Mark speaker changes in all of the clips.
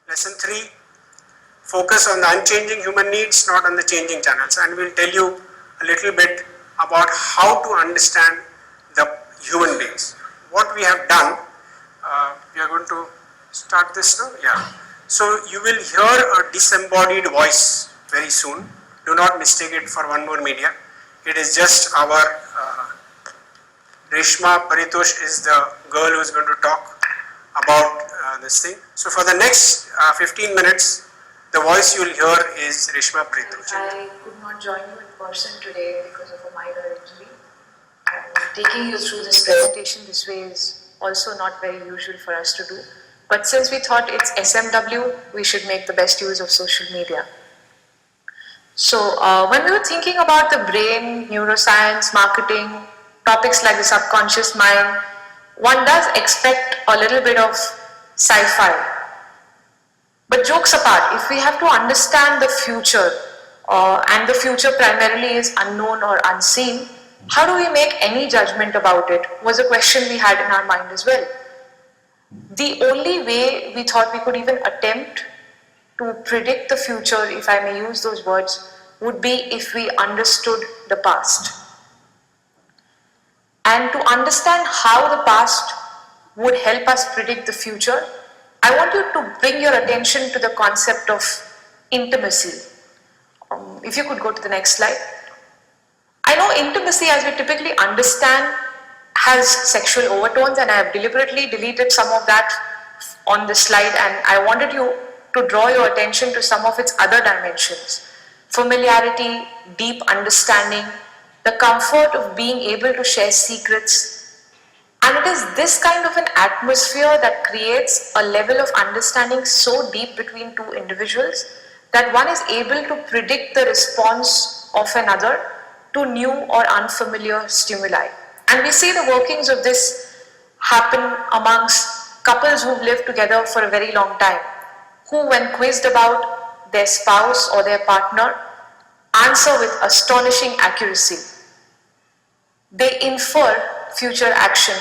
Speaker 1: Lesson 3, focus on the unchanging human needs, not on the changing channels, and we'll tell you a little bit about how to understand the human beings. What we have done, we are going to start this now, yeah. So you will hear a disembodied voice very soon. Do not mistake it for one more media. It is just our Reshma Paritosh is the girl who is going to talk about this thing. So for the next 15 minutes, the voice you will hear is Reshma Paritosh.
Speaker 2: I could not join you in person today because of a minor injury. And taking you through this presentation this way is also not very usual for us to do. But since we thought it's SMW, we should make the best use of social media. So when we were thinking about the brain, neuroscience, marketing, topics like the subconscious mind, one does expect a little bit of sci-fi. But jokes apart, if we have to understand the future, and the future primarily is unknown or unseen, how do we make any judgment about it was a question we had in our mind as well. The only way we thought we could even attempt to predict the future, if I may use those words, would be if we understood the past. And to understand how the past would help us predict the future, I want you to bring your attention to the concept of intimacy. If you could go to the next slide. I know intimacy, as we typically understand, has sexual overtones, and I have deliberately deleted some of that on the slide, and I wanted you to draw your attention to some of its other dimensions. Familiarity, deep understanding, the comfort of being able to share secrets. And it is this kind of an atmosphere that creates a level of understanding so deep between two individuals that one is able to predict the response of another to new or unfamiliar stimuli. And we see the workings of this happen amongst couples who've lived together for a very long time, who, when quizzed about their spouse or their partner, answer with astonishing accuracy. They infer future action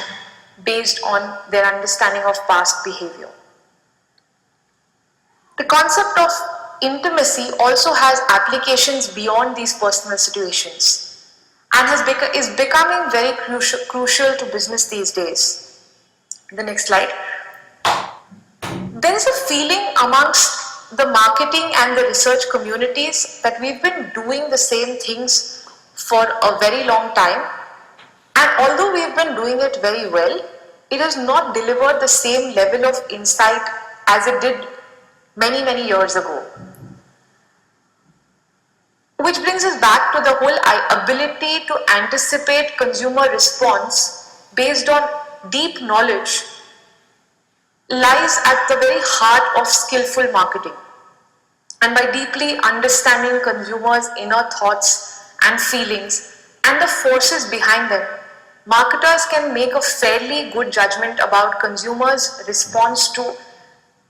Speaker 2: based on their understanding of past behavior. The concept of intimacy also has applications beyond these personal situations and is becoming very crucial to business these days. The next slide. There is a feeling amongst the marketing and the research communities that we've been doing the same things for a very long time, and although we've been doing it very well, it has not delivered the same level of insight as it did many years ago. Which brings us back to the whole ability to anticipate consumer response based on deep knowledge lies at the very heart of skillful marketing. And by deeply understanding consumers' inner thoughts and feelings and the forces behind them, marketers can make a fairly good judgment about consumers' response to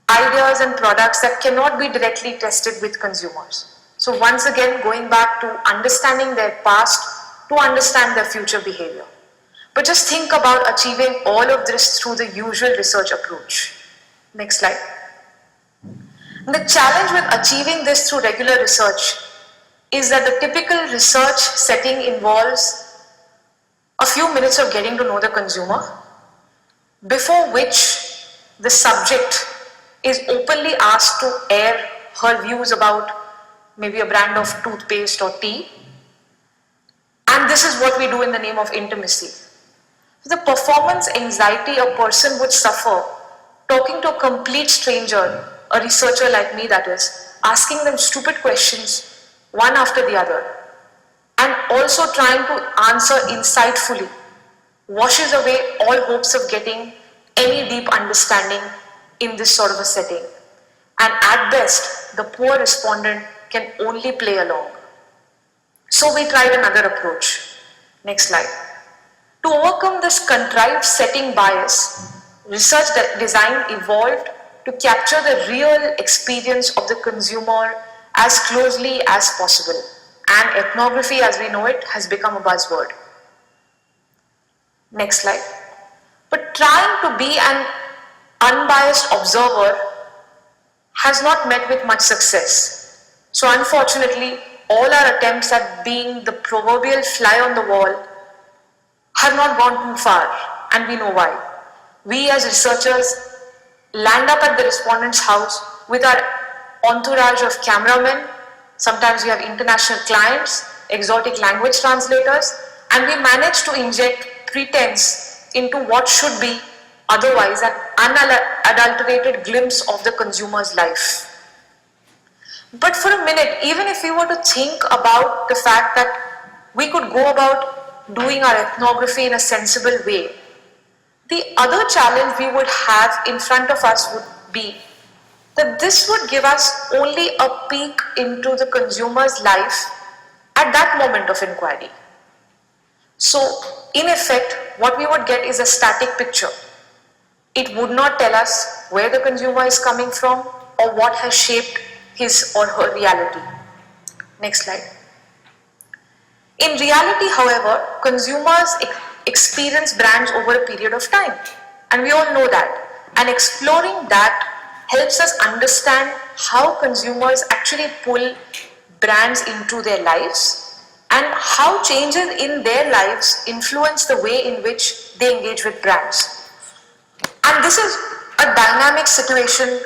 Speaker 2: ideas and products that cannot be directly tested with consumers. So once again, going back to understanding their past to understand their future behavior. But just think about achieving all of this through the usual research approach. Next slide. The challenge with achieving this through regular research is that the typical research setting involves a few minutes of getting to know the consumer, before which the subject is openly asked to air her views about maybe a brand of toothpaste or tea. And this is what we do in the name of intimacy. The performance anxiety a person would suffer talking to a complete stranger, a researcher like me that is, asking them stupid questions one after the other, and also trying to answer insightfully, washes away all hopes of getting any deep understanding in this sort of a setting. And at best, the poor respondent can only play along. So we tried another approach. Next slide. To overcome this contrived setting bias, research design evolved to capture the real experience of the consumer as closely as possible. And ethnography, as we know it, has become a buzzword. Next slide. But trying to be an unbiased observer has not met with much success. So unfortunately, all our attempts at being the proverbial fly on the wall have not gone too far, and we know why. We as researchers land up at the respondent's house with our entourage of cameramen. Sometimes we have international clients, exotic language translators, and we manage to inject pretense into what should be otherwise an unadulterated glimpse of the consumer's life. But for a minute, even if we were to think about the fact that we could go about doing our ethnography in a sensible way, the other challenge we would have in front of us would be that this would give us only a peek into the consumer's life at that moment of inquiry. So, in effect, what we would get is a static picture. It would not tell us where the consumer is coming from or what has shaped his or her reality. Next slide. In reality, however, consumers experience brands over a period of time, and we all know that. And exploring that helps us understand how consumers actually pull brands into their lives and how changes in their lives influence the way in which they engage with brands. And this is a dynamic situation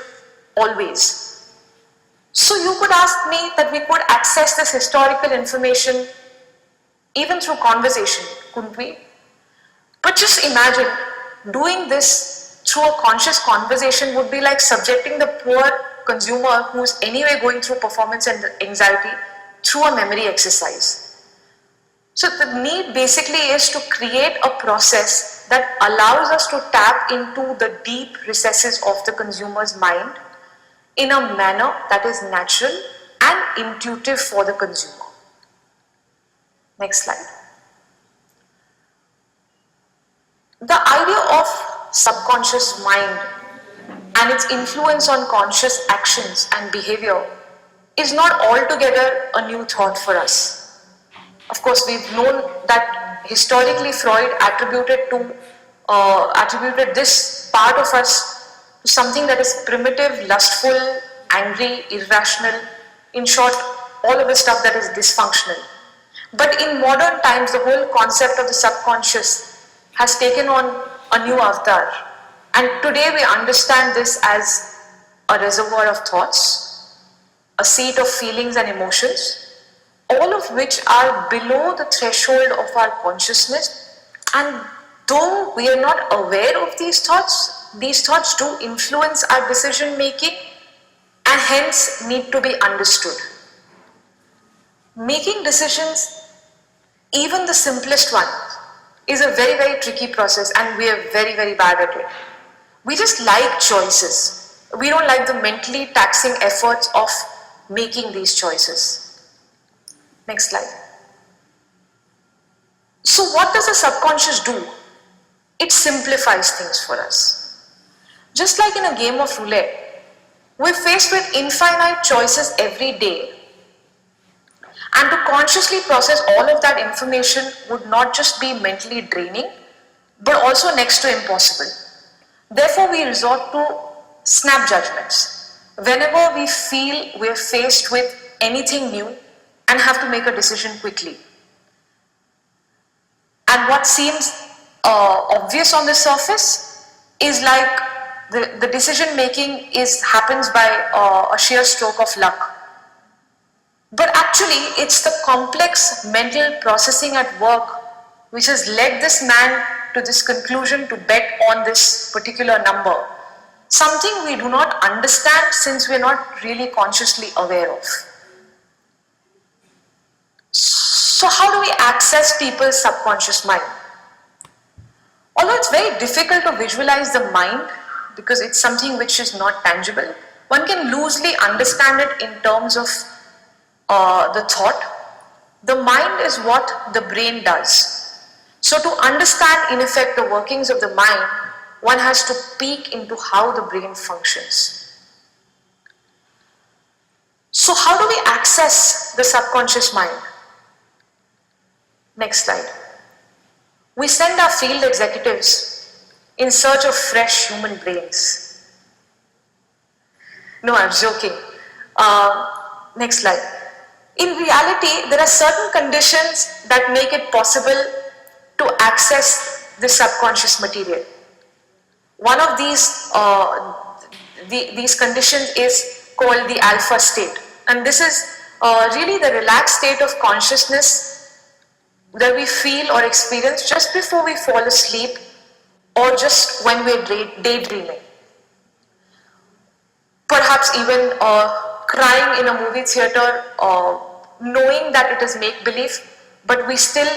Speaker 2: always. So you could ask me that we could access this historical information even through conversation, couldn't we? But just imagine doing this through a conscious conversation would be like subjecting the poor consumer who's anyway going through performance and anxiety through a memory exercise. So the need basically is to create a process that allows us to tap into the deep recesses of the consumer's mind in a manner that is natural and intuitive for the consumer. Next slide. The idea of subconscious mind and its influence on conscious actions and behavior is not altogether a new thought for us. Of course, we've known that historically Freud attributed this part of us to something that is primitive, lustful, angry, irrational, in short, all of the stuff that is dysfunctional. But in modern times, the whole concept of the subconscious has taken on a new avatar. And today we understand this as a reservoir of thoughts, a seat of feelings and emotions, all of which are below the threshold of our consciousness. And though we are not aware of these thoughts do influence our decision making and hence need to be understood. Making decisions, even the simplest one, is a very, very tricky process, and we are very, very bad at it. We just like choices. We don't like the mentally taxing efforts of making these choices. Next slide. So what does the subconscious do? It simplifies things for us. Just like in a game of roulette, we're faced with infinite choices every day. And to consciously process all of that information would not just be mentally draining, but also next to impossible. Therefore, we resort to snap judgments. Whenever we feel we're faced with anything new and have to make a decision quickly. And what seems obvious on the surface is like the decision making happens by a sheer stroke of luck. But actually, it's the complex mental processing at work which has led this man to this conclusion to bet on this particular number. Something we do not understand since we're not really consciously aware of. So how do we access people's subconscious mind? Although it's very difficult to visualize the mind because it's something which is not tangible, one can loosely understand it in terms of the thought. The mind is what the brain does. So to understand in effect the workings of the mind, one has to peek into how the brain functions. So how do we access the subconscious mind? Next slide. We send our field executives in search of fresh human brains. No, I'm joking. Next slide. In reality, there are certain conditions that make it possible to access the subconscious material. One of these conditions is called the alpha state, and this is really the relaxed state of consciousness that we feel or experience just before we fall asleep or just when we're daydreaming. Perhaps even crying in a movie theater, knowing that it is make-believe, but we still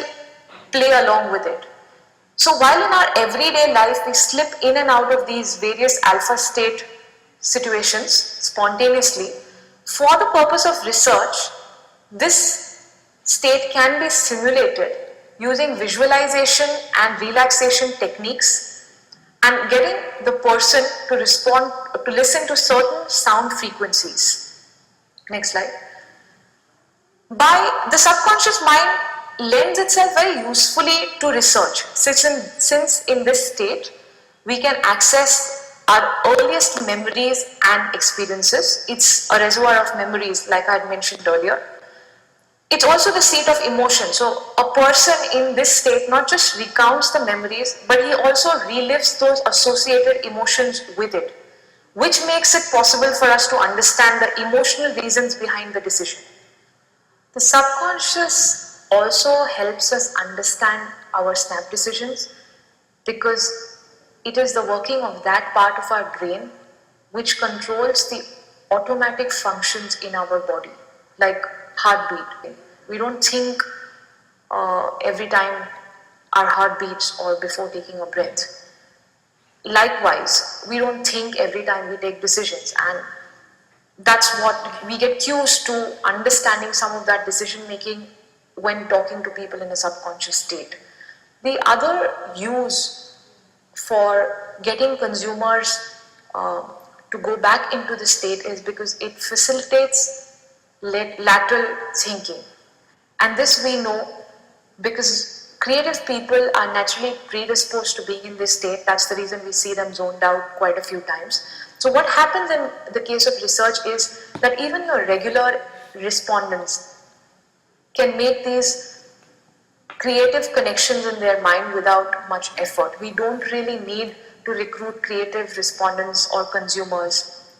Speaker 2: play along with it. So while in our everyday life we slip in and out of these various alpha state situations spontaneously, for the purpose of research, this state can be simulated using visualization and relaxation techniques and getting the person to respond, to listen to certain sound frequencies. Next slide. By the subconscious mind lends itself very usefully to research, since in this state we can access our earliest memories and experiences. It's a reservoir of memories, like I had mentioned earlier. It's also the seat of emotion. So a person in this state not just recounts the memories, but he also relives those associated emotions with it, which makes it possible for us to understand the emotional reasons behind the decision. The subconscious also helps us understand our snap decisions because it is the working of that part of our brain which controls the automatic functions in our body, like heartbeat. We don't think every time our heart beats or before taking a breath. Likewise, we don't think every time we take decisions, and that's what we get used to understanding some of that decision making when talking to people in a subconscious state. The other use for getting consumers to go back into the state is because it facilitates lateral thinking. And this we know because creative people are naturally predisposed to being in this state. That's the reason we see them zoned out quite a few times. So what happens in the case of research is that even your regular respondents can make these creative connections in their mind without much effort. We don't really need to recruit creative respondents or consumers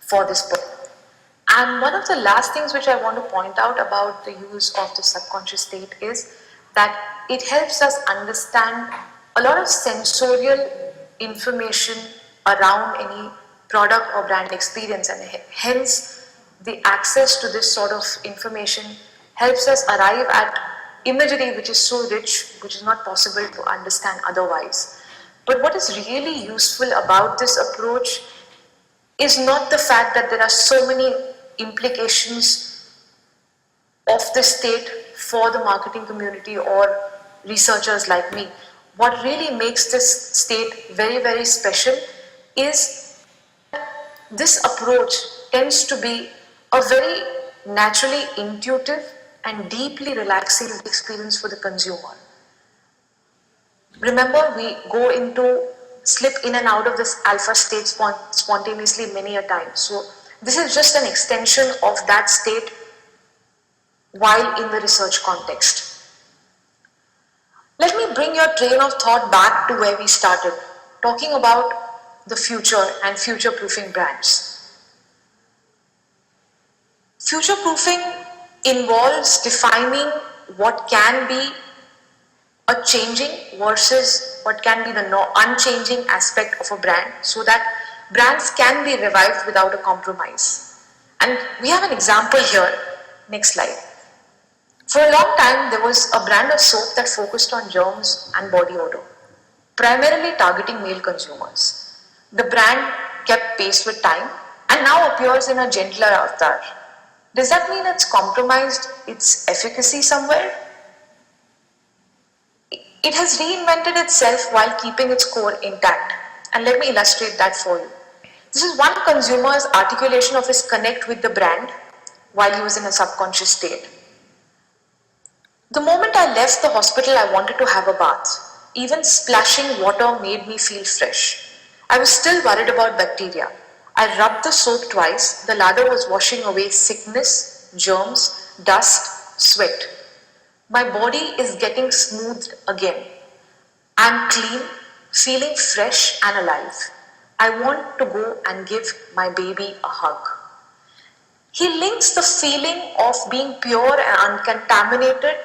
Speaker 2: for this purpose. And one of the last things which I want to point out about the use of the subconscious state is that it helps us understand a lot of sensorial information around any product or brand experience, and hence the access to this sort of information helps us arrive at imagery which is so rich, which is not possible to understand otherwise. But what is really useful about this approach is not the fact that there are so many implications of the state for the marketing community or researchers like me. What really makes this state very, very special is this approach tends to be a very naturally intuitive and deeply relaxing experience for the consumer. Remember, we slip in and out of this alpha state spontaneously many a time. So this is just an extension of that state while in the research context. Let me bring your train of thought back to where we started, talking about the future and future-proofing brands. Future-proofing involves defining what can be a changing versus what can be the unchanging aspect of a brand, so that brands can be revived without a compromise. And we have an example here. Next slide. For a long time, there was a brand of soap that focused on germs and body odor, primarily targeting male consumers. The brand kept pace with time and now appears in a gentler avatar. Does that mean it's compromised its efficacy somewhere? It has reinvented itself while keeping its core intact. And let me illustrate that for you. This is one consumer's articulation of his connect with the brand while he was in a subconscious state. The moment I left the hospital, I wanted to have a bath. Even splashing water made me feel fresh. I was still worried about bacteria. I rubbed the soap twice. The lather was washing away sickness, germs, dust, sweat. My body is getting smoothed again. I'm clean, feeling fresh and alive. I want to go and give my baby a hug. He links the feeling of being pure and uncontaminated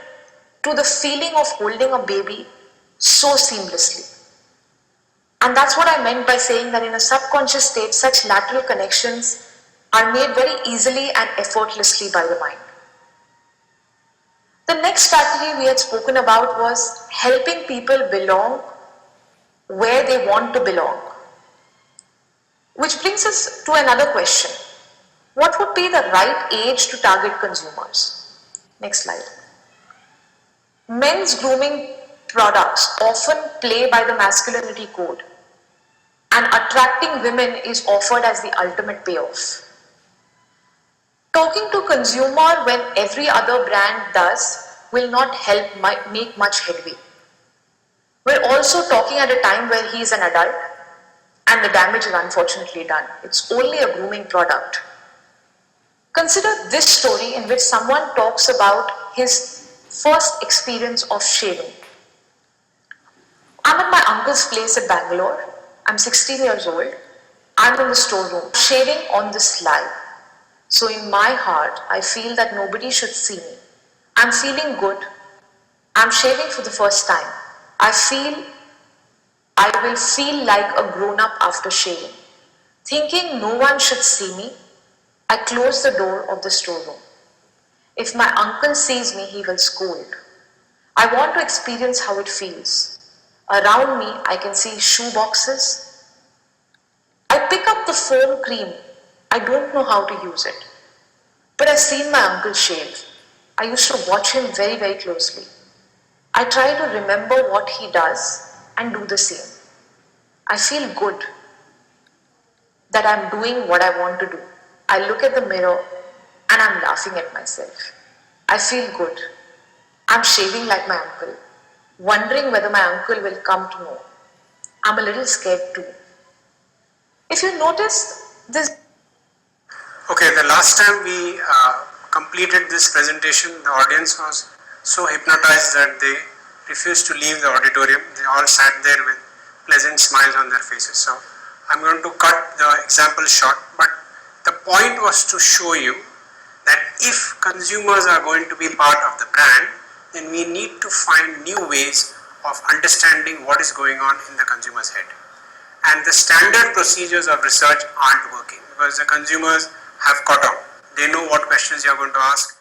Speaker 2: to the feeling of holding a baby so seamlessly. And that's what I meant by saying that in a subconscious state, such lateral connections are made very easily and effortlessly by the mind. The next strategy we had spoken about was helping people belong where they want to belong. Which brings us to another question. What would be the right age to target consumers? Next slide. Men's grooming products often play by the masculinity code, and attracting women is offered as the ultimate payoff. Talking to consumer when every other brand does will not help make much headway. We're also talking at a time where he is an adult and the damage is unfortunately done. It's only a grooming product. Consider this story in which someone talks about his first experience of shaving. I'm at my uncle's place at Bangalore. I'm 16 years old. I'm in the storeroom, shaving on the sly. So in my heart, I feel that nobody should see me. I'm feeling good. I'm shaving for the first time. I will feel like a grown-up after shaving. Thinking no one should see me, I close the door of the storeroom. If my uncle sees me, he will scold. I want to experience how it feels. Around me, I can see shoe boxes. I pick up the foam cream. I don't know how to use it. But I've seen my uncle shave. I used to watch him very, very closely. I try to remember what he does and do the same. I feel good that I'm doing what I want to do. I look at the mirror and I'm laughing at myself. I feel good. I'm shaving like my uncle, wondering whether my uncle will come to know. I'm a little scared too. If you notice this.
Speaker 1: Okay, the last time we completed this presentation, the audience was so hypnotized that they refused to leave the auditorium. They all sat there with pleasant smiles on their faces. So I'm going to cut the example short, but the point was to show you that if consumers are going to be part of the brand, then we need to find new ways of understanding what is going on in the consumer's head. And the standard procedures of research aren't working because the consumers have caught on. They know what questions you are going to ask.